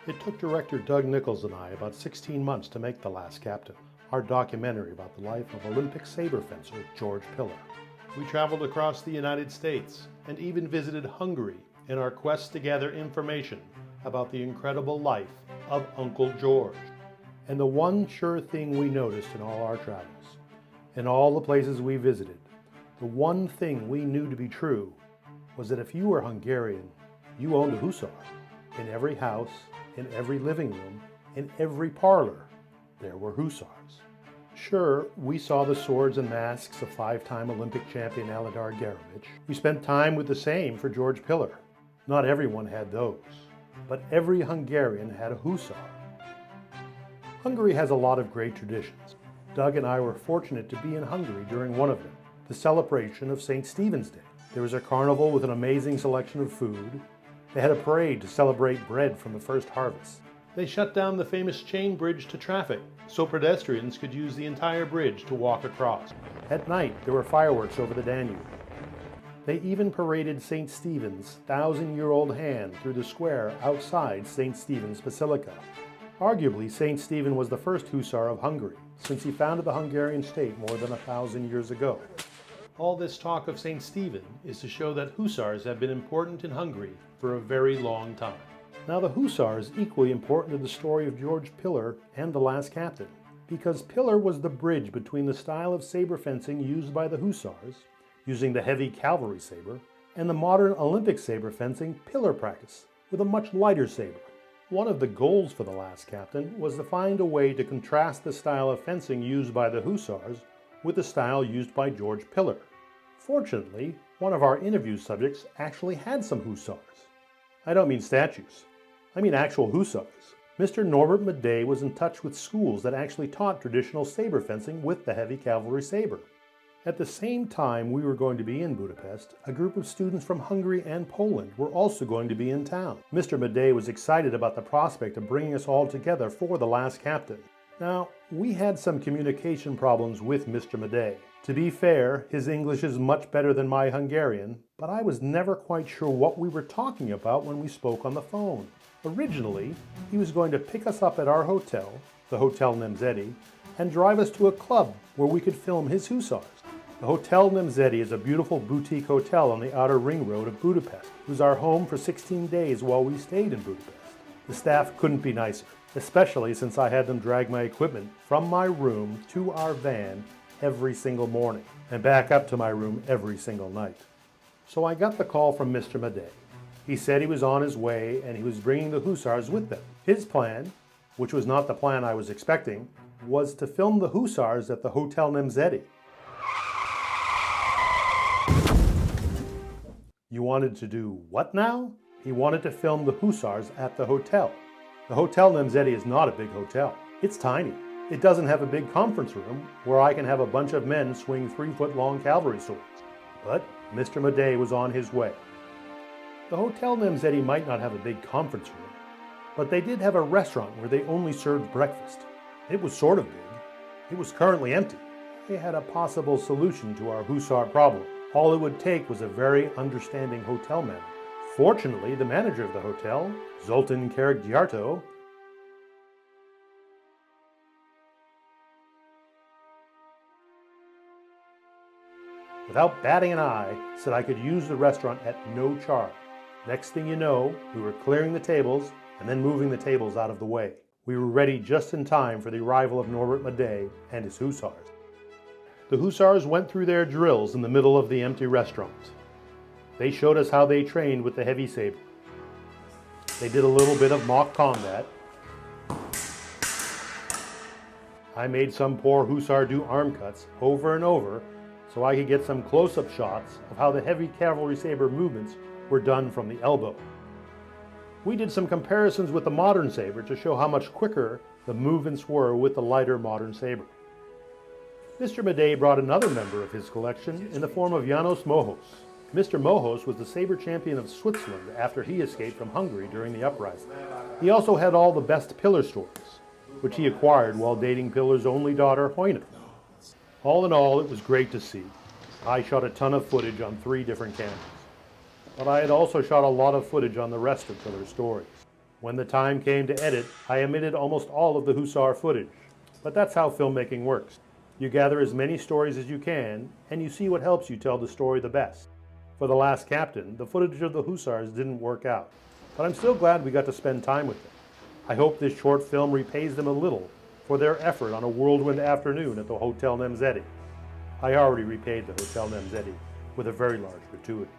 It took director Doug Nichols and I about 16 months to make The Last Captain, our documentary about the life of Olympic saber fencer George Pillar. We traveled across the United States and even visited Hungary in our quest to gather information about the incredible life of Uncle George. And the one sure thing we noticed in all our travels, in all the places we visited, the one thing we knew to be true was that if you were Hungarian, you owned a Hussar. In every house, in every living room, in every parlor, there were Hussars. Sure, we saw the swords and masks of five-time Olympic champion Aladar Gerevich. We spent time with the same for George Pillar. Not everyone had those, but every Hungarian had a Hussar. Hungary has a lot of great traditions. Doug and I were fortunate to be in Hungary during one of them, the celebration of St. Stephen's Day. There was a carnival with an amazing selection of food. They had a parade to celebrate bread from the first harvest. They shut down the famous chain bridge to traffic so pedestrians could use the entire bridge to walk across. At night, there were fireworks over the Danube. They even paraded St. Stephen's 1,000-year-old hand through the square outside St. Stephen's Basilica. Arguably, St. Stephen was the first Hussar of Hungary, since he founded the Hungarian state more than 1,000 years ago. All this talk of St. Stephen is to show that Hussars have been important in Hungary for a very long time. Now the Hussar is equally important to the story of George Pillar and The Last Captain, because Pillar was the bridge between the style of saber fencing used by the Hussars, using the heavy cavalry saber, and the modern Olympic saber fencing Pillar practice, with a much lighter saber. One of the goals for The Last Captain was to find a way to contrast the style of fencing used by the Hussars with the style used by George Pillar. Fortunately, one of our interview subjects actually had some Hussars. I don't mean statues. I mean actual Hussars. Mr. Norbert Madej was in touch with schools that actually taught traditional saber fencing with the heavy cavalry saber. At the same time we were going to be in Budapest, a group of students from Hungary and Poland were also going to be in town. Mr. Madej was excited about the prospect of bringing us all together for The Last Captain. Now, we had some communication problems with Mr. Madej. To be fair, his English is much better than my Hungarian, but I was never quite sure what we were talking about when we spoke on the phone. Originally, he was going to pick us up at our hotel, the Hotel Nemzeti, and drive us to a club where we could film his Hussars. The Hotel Nemzeti is a beautiful boutique hotel on the outer ring road of Budapest. It was our home for 16 days while we stayed in Budapest. The staff couldn't be nicer, especially since I had them drag my equipment from my room to our van every single morning and back up to my room every single night. So I got the call from Mr. Madej. He said he was on his way and he was bringing the Hussars with them. His plan, which was not the plan I was expecting, was to film the Hussars at the Hotel Nemzeti. You wanted to do what now? He wanted to film the Hussars at the hotel. The Hotel Nemzeti is not a big hotel. It's tiny. It doesn't have a big conference room where I can have a bunch of men swing 3-foot-long cavalry swords. But Mr. Madej was on his way. The Hotel Nemzeti might not have a big conference room, but they did have a restaurant where they only served breakfast. It was sort of big. It was currently empty. They had a possible solution to our Hussar problem. All it would take was a very understanding hotel manager. Fortunately, the manager of the hotel, Zoltan Karagyarto, without batting an eye, said I could use the restaurant at no charge. Next thing you know, we were clearing the tables and then moving the tables out of the way. We were ready just in time for the arrival of Norbert Madej and his Hussars. The Hussars went through their drills in the middle of the empty restaurant. They showed us how they trained with the heavy saber. They did a little bit of mock combat. I made some poor Hussar do arm cuts over and over so I could get some close-up shots of how the heavy cavalry saber movements were done from the elbow. We did some comparisons with the modern saber to show how much quicker the movements were with the lighter modern saber. Mr. Madej brought another member of his collection in the form of János Mohos. Mr. Mohos was the saber champion of Switzerland after he escaped from Hungary during the uprising. He also had all the best Pillar stories, which he acquired while dating Pillar's only daughter, Heine. All in all, it was great to see. I shot a ton of footage on 3 different cameras, but I had also shot a lot of footage on the rest of Pillar's stories. When the time came to edit, I omitted almost all of the Hussar footage. But that's how filmmaking works. You gather as many stories as you can, and you see what helps you tell the story the best. For The Last Captain, the footage of the Hussars didn't work out, but I'm still glad we got to spend time with them. I hope this short film repays them a little for their effort on a whirlwind afternoon at the Hotel Nemzeti. I already repaid the Hotel Nemzeti with a very large gratuity.